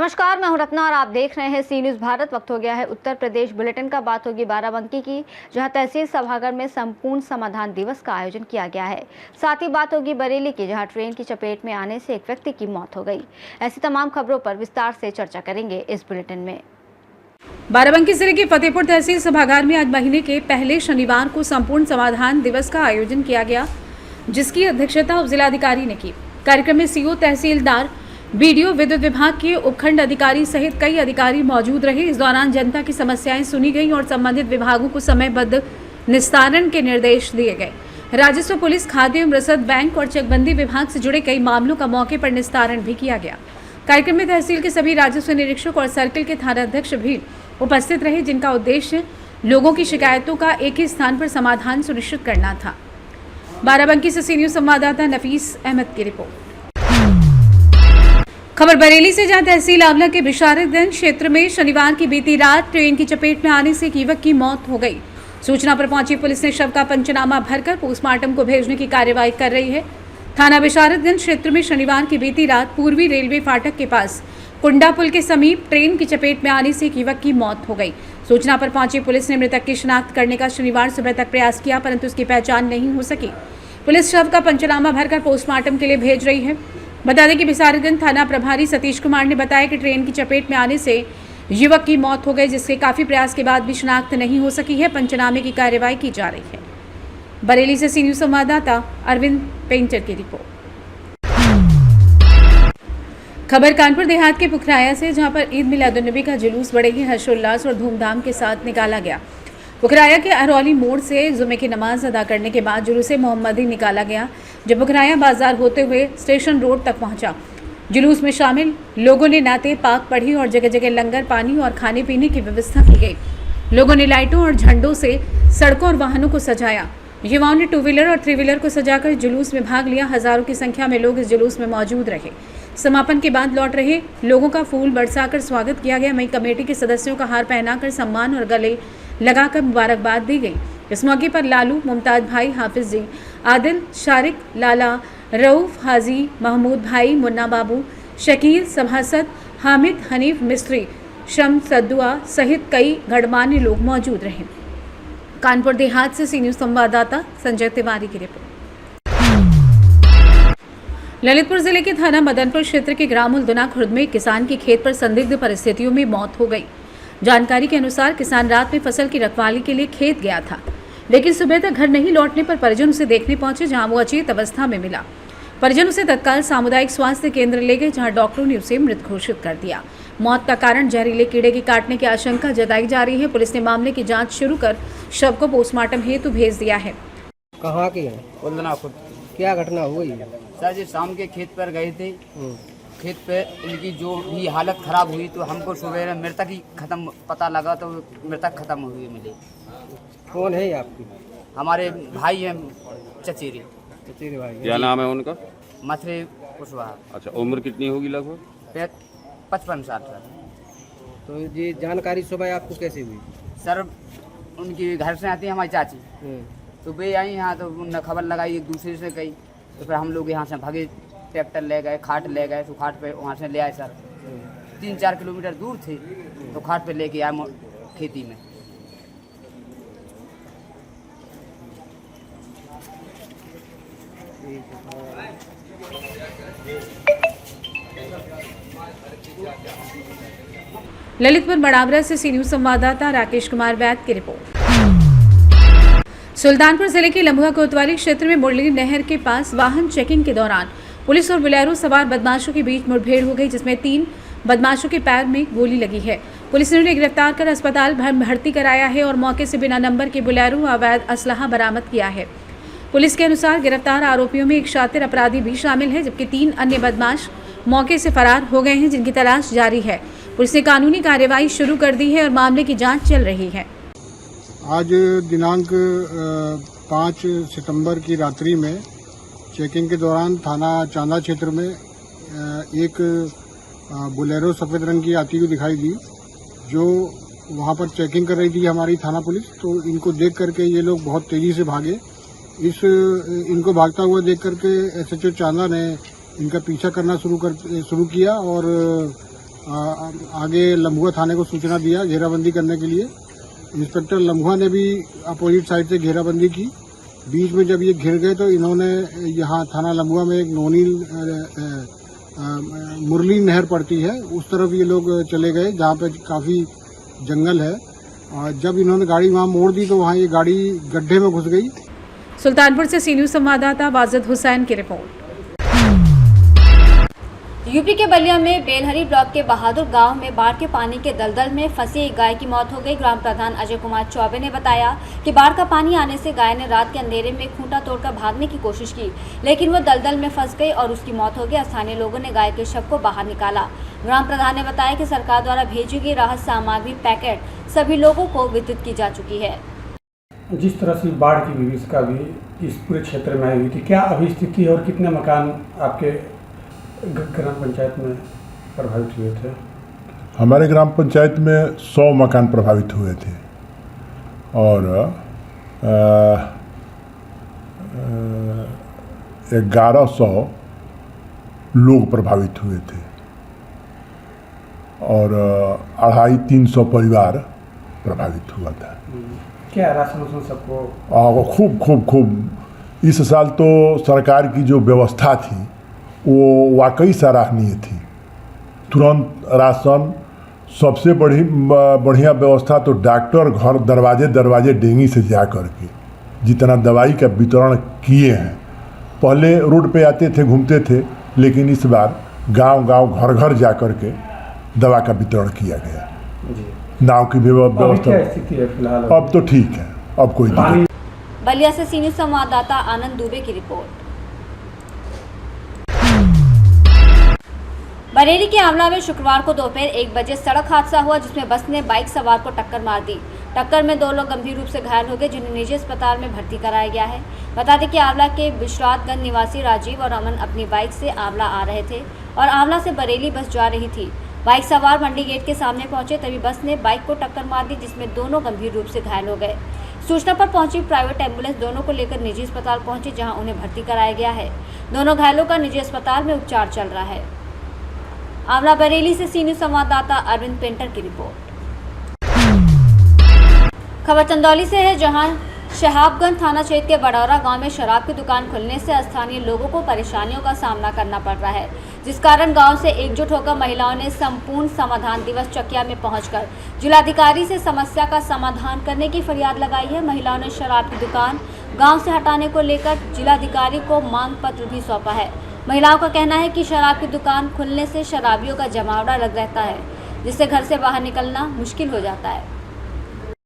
नमस्कार, मैं हूं रत्ना और आप देख रहे हैं सी न्यूज़ भारत। वक्त हो गया है उत्तर प्रदेश बुलेटिन का। बात होगी बाराबंकी की, जहां तहसील सभागार में संपूर्ण समाधान दिवस का आयोजन किया गया है। साथ ही बात होगी बरेली की, जहां ट्रेन की चपेट में आने से एक व्यक्ति की मौत हो गई। ऐसी तमाम खबरों पर विस्तार से चर्चा करेंगे इस बुलेटिन में। बाराबंकी जिले के फतेहपुर तहसील सभागार में आज महीने के पहले शनिवार को संपूर्ण समाधान दिवस का आयोजन किया गया, जिसकी अध्यक्षता उप जिलाधिकारी ने की। कार्यक्रम में सीओ, तहसीलदार, बीडीओ, विद्युत विभाग के उपखंड अधिकारी सहित कई अधिकारी मौजूद रहे। इस दौरान जनता की समस्याएं सुनी गईं और संबंधित विभागों को समयबद्ध निस्तारण के निर्देश दिए गए। राजस्व, पुलिस, खाद्य एवं रसद, बैंक और चकबंदी विभाग से जुड़े कई मामलों का मौके पर निस्तारण भी किया गया। कार्यक्रम में तहसील के सभी राजस्व निरीक्षक और सर्किल के थानाध्यक्ष भी उपस्थित रहे, जिनका उद्देश्य लोगों की शिकायतों का एक ही स्थान पर समाधान सुनिश्चित करना था। बाराबंकी से सी न्यूज़ संवाददाता नफीस अहमद की रिपोर्ट। खबर बरेली से, जहां तहसील आंवला के बिशारतगंज क्षेत्र में शनिवार की बीती रात ट्रेन की चपेट में आने से एक युवक की मौत हो गई। सूचना पर पहुंची पुलिस ने शव का पंचनामा भरकर पोस्टमार्टम को भेजने की कार्यवाही कर रही है। थाना बिशारतगंज क्षेत्र में शनिवार की बीती रात पूर्वी रेलवे फाटक के पास कुंडा पुल के समीप ट्रेन की चपेट में आने से एक युवक की मौत हो गई। सूचना पर पहुंची पुलिस ने मृतक की शिनाख्त करने का शनिवार सुबह तक प्रयास किया, परंतु उसकी पहचान नहीं हो सकी। पुलिस शव का पंचनामा भरकर पोस्टमार्टम के लिए भेज रही है। बता दें कि बिसारगंज थाना प्रभारी सतीश कुमार ने बताया कि ट्रेन की चपेट में आने से युवक की मौत हो गई, जिसके काफी प्रयास के बाद भी शिनाख्त नहीं हो सकी है। पंचनामे की कार्यवाही की जा रही है। बरेली से सी न्यूज़ संवाददाता अरविंद पेंटर की रिपोर्ट। खबर कानपुर देहात के पुखराया से, जहां पर ईद मिलादुन्नबी का जुलूस बड़े ही हर्षोल्लास और धूमधाम के साथ निकाला गया। पुखराया के अहरौली मोड़ से जुमे की नमाज अदा करने के बाद जुलूसे मोहम्मदी निकाला गया, जब पुखराया बाजार होते हुए स्टेशन रोड तक पहुंचा। जुलूस में शामिल लोगों ने नाते पाक पढ़ी और जगह जगह लंगर, पानी और खाने पीने की व्यवस्था की गई। लोगों ने लाइटों और झंडों से सड़कों और वाहनों को सजाया। युवाओं ने टू व्हीलर और थ्री व्हीलर को सजाकर जुलूस में भाग लिया। हजारों की संख्या में लोग इस जुलूस में मौजूद रहे। समापन के बाद लौट रहे लोगों का फूल बरसाकर स्वागत किया गया। वहीं कमेटी के सदस्यों का हार पहनाकर सम्मान और गले लगाकर मुबारकबाद दी गई। इस मौके पर लालू, मुमताज भाई, हाफिज जी, आदिल, शारिक, लाला, रऊफ, हाजी, महमूद भाई, मुन्ना बाबू, शकील, सभासद, हामिद, हनीफ मिस्त्री, शमसदुआ सहित कई गणमान्य लोग मौजूद रहे। कानपुर देहात से सी न्यूज़ संवाददाता संजय तिवारी की रिपोर्ट। ललितपुर जिले के थाना मदनपुर क्षेत्र के ग्राम उलदुना खुर्द में किसान की खेत पर संदिग्ध परिस्थितियों में मौत हो गई। जानकारी के अनुसार किसान रात में फसल की रखवाली के लिए खेत गया था, लेकिन सुबह तक घर नहीं लौटने पर परिजन उसे देखने पहुंचे, जहां वो अचेत अवस्था में मिला। परिजन उसे तत्काल सामुदायिक स्वास्थ्य केंद्र ले गए, जहां डॉक्टरों ने उसे मृत घोषित कर दिया। मौत का कारण जहरीले कीड़े के काटने की आशंका जताई जा रही है। पुलिस ने मामले की जांच शुरू कर शव को पोस्टमार्टम हेतु भेज दिया है। कहाँ के हैं? उलदना खुद। क्या घटना हुई? सर जी शाम के खेत पर गए थे। खेत पे इनकी जो भी हालत खराब हुई तो हमको सुबह मृतक ही खत्म पता लगा, तो मृतक खत्म हुई मिले। कौन है आपकी? हमारे भाई हैं, चचेरे भाई। क्या नाम है उनका? मथरे कुशवाहा। अच्छा, उम्र कितनी होगी लगभग? 55 साल सर। तो ये जानकारी सुबह आपको कैसे हुई? सर उनकी घर से आती है हमारी चाची, तो वे आई यहाँ, तो उन्होंने खबर लगाई एक दूसरे से कही, तो फिर हम लोग यहाँ से भागे, ट्रैक्टर ले गए, खाट ले गए, तो खाट पे वहाँ से ले आए सर। 3-4 किलोमीटर दूर थे, तो खाट पे लेके आए खेती में। ललितपुर बड़ावरा से सी न्यूज़ संवाददाता राकेश कुमार वैद की रिपोर्ट। सुल्तानपुर जिले के लम्बुआ कोतवाली क्षेत्र में मुरली नहर के पास वाहन चेकिंग के दौरान पुलिस और बोलेरो सवार बदमाशों के बीच मुठभेड़ हो गई, जिसमें 3 बदमाशों के पैर में गोली लगी है। पुलिस ने उन्हें गिरफ्तार कर अस्पताल भर्ती कराया है और मौके से बिना नंबर के बोलेरो अवैध असलहा बरामद किया है। पुलिस के अनुसार गिरफ्तार आरोपियों में एक शातिर अपराधी भी शामिल है, जबकि 3 अन्य बदमाश मौके से फरार हो गए हैं, जिनकी तलाश जारी है। पुलिस ने कानूनी कार्यवाही शुरू कर दी है और मामले की जांच चल रही है। आज दिनांक 5 सितंबर की रात्रि में चेकिंग के दौरान थाना चांदा क्षेत्र में एक बोलेरो सफ़ेद रंग की आती हुई दिखाई दी, जो वहां पर चेकिंग कर रही थी हमारी थाना पुलिस। तो इनको देख करके ये लोग बहुत तेजी से भागे। इनको भागता हुआ देख करके SHO चांदा ने इनका पीछा करना शुरू किया और आगे लम्हुआ थाने को सूचना दिया घेराबंदी करने के लिए। इंस्पेक्टर लम्हुआ ने भी अपोजिट साइड से घेराबंदी की। बीच में जब ये घिर गए तो इन्होंने यहाँ थाना लम्हुआ में एक नोनी मुरली नहर पड़ती है, उस तरफ ये लोग चले गए जहाँ पे काफी जंगल है। और जब इन्होंने गाड़ी वहाँ मोड़ दी तो वहाँ ये गाड़ी गड्ढे में घुस गई। सुल्तानपुर से सी न्यूज़ संवाददाता वाजिद हुसैन की रिपोर्ट। यूपी के बलिया में बेलहरी ब्लॉक के बहादुर गांव में बाढ़ के पानी के दलदल में फंसी एक गाय की मौत हो गई। ग्राम प्रधान अजय कुमार चौबे ने बताया कि बाढ़ का पानी आने से गाय ने रात के अंधेरे में खूंटा तोड़कर भागने की कोशिश की, लेकिन वो दलदल में फंस गई और उसकी मौत हो गई। स्थानीय लोगों ने गाय के शव को बाहर निकाला। ग्राम प्रधान ने बताया कि सरकार द्वारा भेजी गई राहत सामग्री पैकेट सभी लोगों को वितरित की जा चुकी है। जिस तरह से बाढ़ की विभीषिका भी इस पूरे क्षेत्र में आई हुई थी, क्या अभी स्थिति है और कितने मकान आपके ग्राम पंचायत में प्रभावित हुए थे? हमारे ग्राम पंचायत में 100 मकान प्रभावित हुए थे और 1100 लोग प्रभावित हुए थे और 250-300 परिवार प्रभावित हुआ था। क्या राशन सबको? खूब इस साल तो सरकार की जो व्यवस्था थी वो वाकई सराहनीय थी। तुरंत राशन, सबसे बढ़िया व्यवस्था तो डॉक्टर घर दरवाजे डेंगी से जा कर के जितना दवाई का वितरण किए हैं। पहले रोड पे आते थे, घूमते थे, लेकिन इस बार गांव घर जा कर के दवा का वितरण किया गया। नाव की व्यवस्था स्थिति है फिलहाल? अब तो ठीक है, अब कोई दिक्कत। बलिया से सी न्यूज़ संवाददाता आनंद दुबे की रिपोर्ट। बरेली के आंवला में शुक्रवार को दोपहर 1 बजे सड़क हादसा हुआ, जिसमें बस ने बाइक सवार को टक्कर मार दी। टक्कर में 2 लोग गंभीर रूप से घायल हो गए, जिन्हें निजी अस्पताल में भर्ती कराया गया है। बता दें कि आंवला के विश्रातगंज निवासी राजीव और अमन अपनी बाइक से आंवला आ रहे थे और आंवला से बरेली बस जा रही थी। बाइक सवार मंडी गेट के सामने पहुंचे तभी बस ने बाइक को टक्कर मार दी, जिसमें दोनों गंभीर रूप से घायल हो गए। सूचना पर पहुंची प्राइवेट एम्बुलेंस दोनों को लेकर निजी अस्पताल पहुंची, जहां उन्हें भर्ती कराया गया है। दोनों घायलों का निजी अस्पताल में उपचार चल रहा है। आंवला बरेली से सी न्यूज़ संवाददाता अरविंद पेंटर की रिपोर्ट। खबर चंदौली से है, जहां शहाबगंज थाना क्षेत्र के बड़ौरा गांव में शराब की दुकान खुलने से स्थानीय लोगों को परेशानियों का सामना करना पड़ रहा है, जिस कारण गांव से एकजुट होकर महिलाओं ने संपूर्ण समाधान दिवस चकिया में पहुंचकर जिलाधिकारी से समस्या का समाधान करने की फरियाद लगाई है। महिलाओं ने शराब की दुकान गांव से हटाने को लेकर जिलाधिकारी को मांग पत्र भी सौंपा है। महिलाओं का कहना है कि शराब की दुकान खुलने से शराबियों का जमावड़ा लग रहता है, जिससे घर से बाहर निकलना मुश्किल हो जाता है।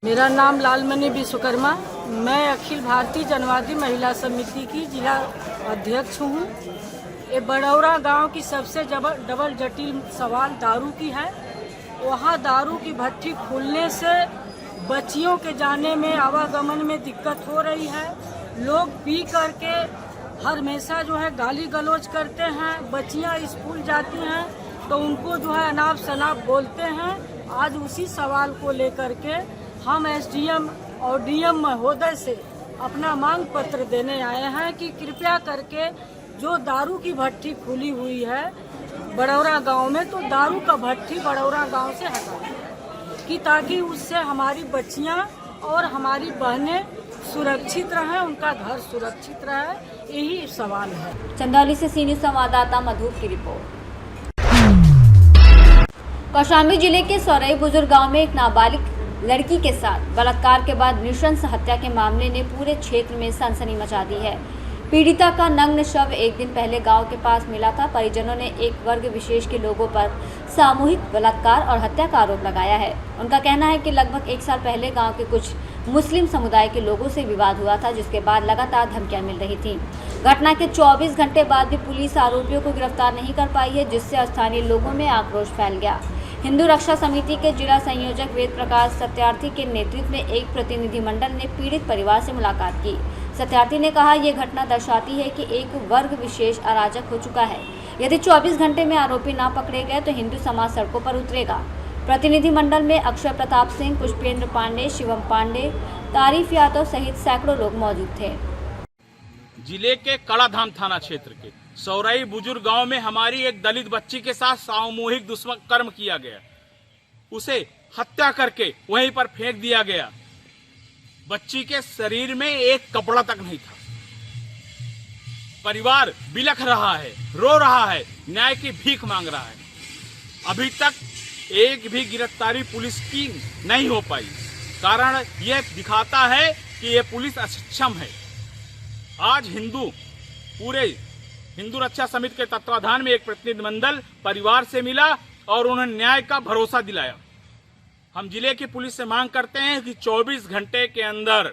मेरा नाम लालमणि विश्वकर्मा, मैं अखिल भारतीय जनवादी महिला समिति की जिला अध्यक्ष हूँ। ये बड़ौरा गांव की सबसे डबल जटिल सवाल दारू की है। वहाँ दारू की भट्टी खुलने से बच्चियों के जाने में, आवागमन में दिक्कत हो रही है। लोग पी करके हर हमेशा जो है गाली गलौज करते हैं। बच्चियाँ स्कूल जाती हैं तो उनको जो है अनाप शनाप बोलते हैं। आज उसी सवाल को लेकर के हम एसडीएम और डीएम महोदय से अपना मांग पत्र देने आए हैं कि कृपया करके जो दारू की भट्टी खुली हुई है बड़ौरा गांव में, तो दारू का भट्टी बड़ौरा गांव से हटाएं, कि ताकि उससे हमारी बच्चियां और हमारी बहनें सुरक्षित रहें, उनका घर सुरक्षित रहे। यही सवाल है। चंदौली से सी न्यूज़ संवाददाता मधु की रिपोर्ट। कौशाम्बी जिले के सौरई बुजुर्ग गांव में एक नाबालिग लड़की के साथ बलात्कार के बाद नृशंस हत्या के मामले ने पूरे क्षेत्र में सनसनी मचा दी है। पीड़िता का नग्न शव एक दिन पहले गांव के पास मिला था। परिजनों ने एक वर्ग विशेष के लोगों पर सामूहिक बलात्कार और हत्या का आरोप लगाया है। उनका कहना है कि लगभग 1 साल पहले गांव के कुछ मुस्लिम समुदाय के लोगों से विवाद हुआ था, जिसके बाद लगातार धमकियां मिल रही थीं। घटना के 24 घंटे बाद भी पुलिस आरोपियों को गिरफ्तार नहीं कर पाई है, जिससे स्थानीय लोगों में आक्रोश फैल गया। हिंदू रक्षा समिति के जिला संयोजक वेद प्रकाश सत्यार्थी के नेतृत्व में एक प्रतिनिधिमंडल ने पीड़ित परिवार से मुलाकात की। सत्यार्थी ने कहा, ये घटना दर्शाती है कि एक वर्ग विशेष अराजक हो चुका है। यदि 24 घंटे में आरोपी ना पकड़े गए तो हिंदू समाज सड़कों पर उतरेगा। प्रतिनिधिमंडल में अक्षय प्रताप सिंह, पुष्पेंद्र पांडे, शिवम पांडे, तारीफ यादव सहित सैकड़ों लोग मौजूद थे। जिले के कड़ाधाम थाना क्षेत्र के सौरई बुजुर्ग गांव में हमारी एक दलित बच्ची के साथ सामूहिक दुष्कर्म किया गया, उसे हत्या करके वहीं पर फेंक दिया गया। बच्ची के शरीर में एक कपड़ा तक नहीं था। परिवार बिलख रहा है, रो रहा है, न्याय की भीख मांग रहा है। अभी तक एक भी गिरफ्तारी पुलिस की नहीं हो पाई। कारण यह दिखाता है कि यह पुलिस अक्षम है। आज पूरे हिंदू रक्षा समिति के तत्वाधान में एक प्रतिनिधिमंडल परिवार से मिला और उन्हें न्याय का भरोसा दिलाया। हम जिले की पुलिस से मांग करते हैं कि 24 घंटे के अंदर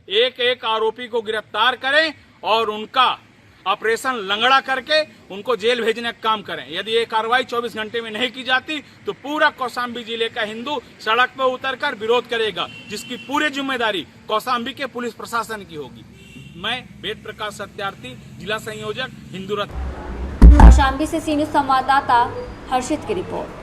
एक एक आरोपी को गिरफ्तार करें और उनका ऑपरेशन लंगड़ा करके उनको जेल भेजने का काम करें। यदि ये कार्रवाई 24 घंटे में नहीं की जाती तो पूरा कौशाम्बी जिले का हिंदू सड़क पर उतरकर विरोध करेगा, जिसकी पूरी जिम्मेदारी कौशाम्बी के पुलिस प्रशासन की होगी। मैं वेद प्रकाश सत्यार्थी, जिला संयोजक हिंदू रथ। कौशाम्बी से सी न्यूज़ संवाददाता हर्षित की रिपोर्ट।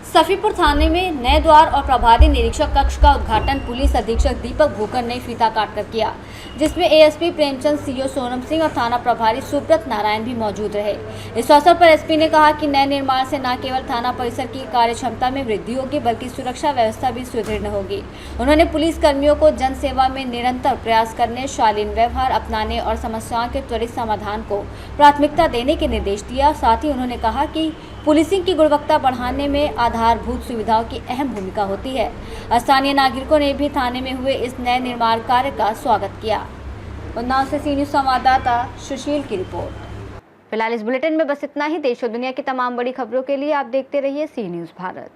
सफीपुर थाने में नए द्वार और प्रभारी निरीक्षक कक्ष का उद्घाटन पुलिस अधीक्षक दीपक भूकर ने फीता काटकर किया, जिसमें एएसपी प्रेमचंद, सीओ सोनम सिंह और थाना प्रभारी सुब्रत नारायण भी मौजूद रहे। इस अवसर पर एसपी ने कहा कि नए निर्माण से न केवल थाना परिसर की कार्य क्षमता में वृद्धि होगी बल्कि सुरक्षा व्यवस्था भी सुदृढ़ होगी। उन्होंने पुलिस कर्मियों को जन सेवा में निरंतर प्रयास करने, शालीन व्यवहार अपनाने और समस्याओं के त्वरित समाधान को प्राथमिकता देने के निर्देश दिया। साथ ही उन्होंने कहा कि पुलिसिंग की गुणवत्ता बढ़ाने में आधारभूत सुविधाओं की अहम भूमिका होती है। स्थानीय नागरिकों ने भी थाने में हुए इस नए निर्माण कार्य का स्वागत किया। उन्नाव से सी न्यूज़ संवाददाता सुशील की रिपोर्ट। फिलहाल इस बुलेटिन में बस इतना ही। देश और दुनिया की तमाम बड़ी खबरों के लिए आप देखते रहिए सी न्यूज़ भारत।